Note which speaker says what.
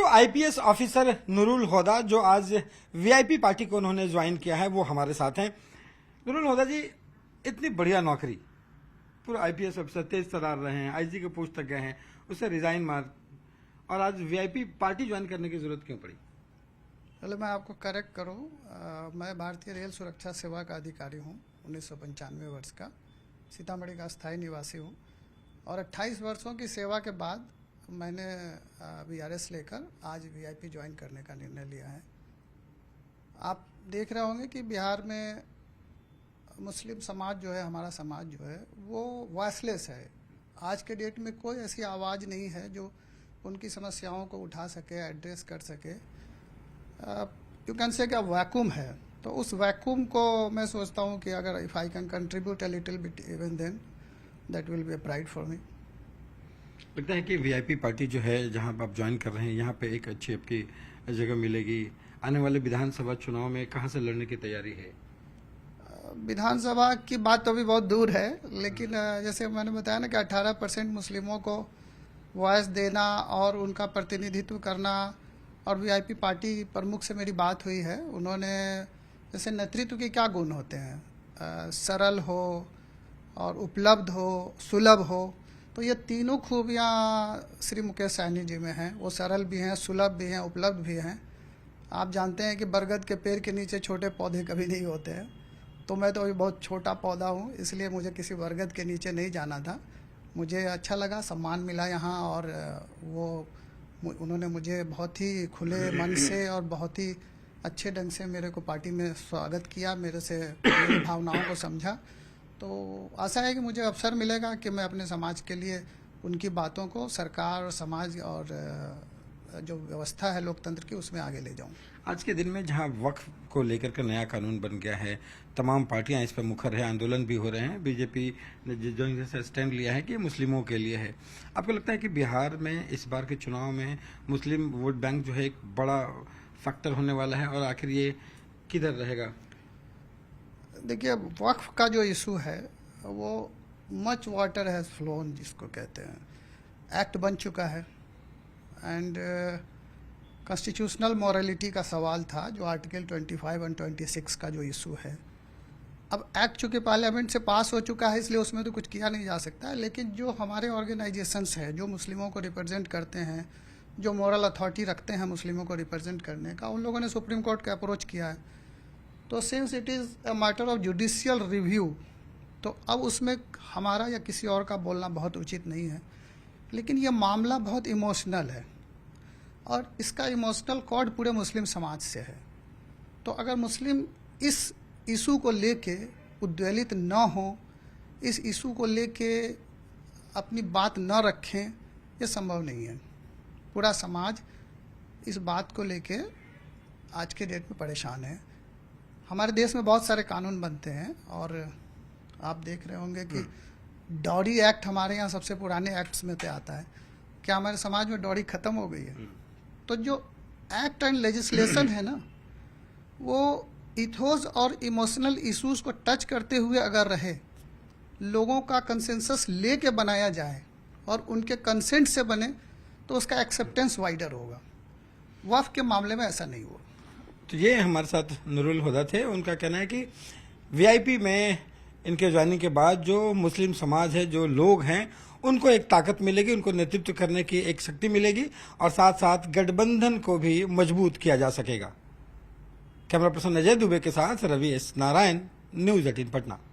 Speaker 1: पूर्व IPS officer Nurul हुदा जो आज वीआईपी पार्टी को उन्होंने ज्वाइन किया है वो हमारे साथ हैं। नूरुल हुदा जी, इतनी बढ़िया नौकरी, पूर्व आईपीएस ऑफिसर, तेज तर्रार रहे हैं, आईजी के पोस्ट तक गए हैं, उससे रिजाइन मार और आज वीआईपी पार्टी ज्वाइन करने की जरूरत क्यों पड़ी?
Speaker 2: पहले मैं आपको करेक्ट करूं, मैं भारतीय रेल सुरक्षा सेवा का अधिकारी हूं, 1995 वर्ष का, सीतामढ़ी का स्थायी निवासी हूं और 28 वर्षों की सेवा के बाद मैंने वीआरएस लेकर आज वीआईपी ज्वाइन करने का निर्णय लिया है। आप देख रहे होंगे कि बिहार में मुस्लिम समाज जो है, हमारा समाज जो है वो वॉइसलेस है। आज के डेट में कोई ऐसी आवाज़ नहीं है जो उनकी समस्याओं को उठा सके, एड्रेस कर सके। यू कैन से क्या वैक्यूम है, तो उस वैक्यूम को मैं सोचता हूँ कि अगर if I can contribute a little bit even then that will be a pride for me.
Speaker 1: लगता है कि वीआईपी पार्टी जो है जहां आप ज्वाइन कर रहे हैं, यहाँ पे एक अच्छी आपकी जगह मिलेगी। आने वाले विधानसभा चुनाव में कहां से लड़ने की तैयारी है?
Speaker 2: विधानसभा की बात तो अभी बहुत दूर है, लेकिन जैसे मैंने बताया ना कि 18% मुस्लिमों को वॉइस देना और उनका प्रतिनिधित्व करना, और वीआईपी पार्टी प्रमुख से मेरी बात हुई है। उन्होंने जैसे नेतृत्व के क्या गुण होते हैं, सरल हो और उपलब्ध हो, सुलभ हो, तो ये तीनों खूबियाँ श्री मुकेश सैनी जी में हैं। वो सरल भी हैं, सुलभ भी हैं, उपलब्ध भी हैं। आप जानते हैं कि बरगद के पेड़ के नीचे छोटे पौधे कभी नहीं होते हैं, तो मैं तो अभी बहुत छोटा पौधा हूँ, इसलिए मुझे किसी बरगद के नीचे नहीं जाना था। मुझे अच्छा लगा, सम्मान मिला यहाँ, और उन्होंने मुझे बहुत ही खुले मन से और बहुत ही अच्छे ढंग से मेरे को पार्टी में स्वागत किया, मेरे से मेरी भावनाओं को समझा। तो आशा है कि मुझे अवसर मिलेगा कि मैं अपने समाज के लिए उनकी बातों को सरकार और समाज और जो व्यवस्था है लोकतंत्र की उसमें आगे ले जाऊं।
Speaker 1: आज के दिन में जहां वक्फ को लेकर के नया कानून बन गया है, तमाम पार्टियां इस पर मुखर है, आंदोलन भी हो रहे हैं, बीजेपी ने जो जैसे स्टैंड लिया है कि मुस्लिमों के लिए है, आपको लगता है कि बिहार में इस बार के चुनाव में मुस्लिम वोट बैंक जो है एक बड़ा फैक्टर होने वाला है और आखिर ये किधर रहेगा?
Speaker 2: देखिए, वक्फ का जो इशू है वो मच वाटर हैज़ फ्लोन जिसको कहते हैं, एक्ट बन चुका है एंड कॉन्स्टिट्यूशनल मॉरलिटी का सवाल था जो आर्टिकल 25 और 26 का जो इशू है। अब एक्ट चूँकि पार्लियामेंट से पास हो चुका है इसलिए उसमें तो कुछ किया नहीं जा सकता है, लेकिन जो हमारे ऑर्गेनाइजेशंस हैं जो मुस्लिमों को रिप्रेजेंट करते हैं, जो मॉरल अथॉरिटी रखते हैं मुस्लिमों को रिप्रेजेंट करने का, उन लोगों ने सुप्रीम कोर्ट का अप्रोच किया है। तो since it is a matter of judicial review, तो अब उसमें हमारा या किसी और का बोलना बहुत उचित नहीं है। लेकिन ये मामला बहुत इमोशनल है और इसका इमोशनल कॉर्ड पूरे मुस्लिम समाज से है। तो अगर मुस्लिम इस इशू को लेके उद्वेलित न हो, इस इशू को लेके अपनी बात न रखें, ये संभव नहीं है। पूरा समाज इस बात को लेके आज के डेट में परेशान है। हमारे देश में बहुत सारे कानून बनते हैं और आप देख रहे होंगे कि डॉरी एक्ट हमारे यहाँ सबसे पुराने एक्ट्स में से आता है। क्या हमारे समाज में डॉरी ख़त्म हो गई है? तो जो एक्ट एंड लेजिस्लेशन है ना, वो इथोस और इमोशनल इश्यूज को टच करते हुए अगर रहे, लोगों का कंसेंसस लेके बनाया जाए और उनके कंसेंट से बने, तो उसका एक्सेप्टेंस वाइडर होगा। वक्फ के मामले में ऐसा नहीं हुआ।
Speaker 1: तो ये हमारे साथ नूरुल हुदा थे। उनका कहना है कि वीआईपी में इनके ज्वाइनिंग के बाद जो मुस्लिम समाज है, जो लोग हैं, उनको एक ताकत मिलेगी, उनको नेतृत्व करने की एक शक्ति मिलेगी और साथ साथ गठबंधन को भी मजबूत किया जा सकेगा। कैमरा पर्सन अजय दुबे के साथ रवि एस नारायण, न्यूज़ 18 पटना।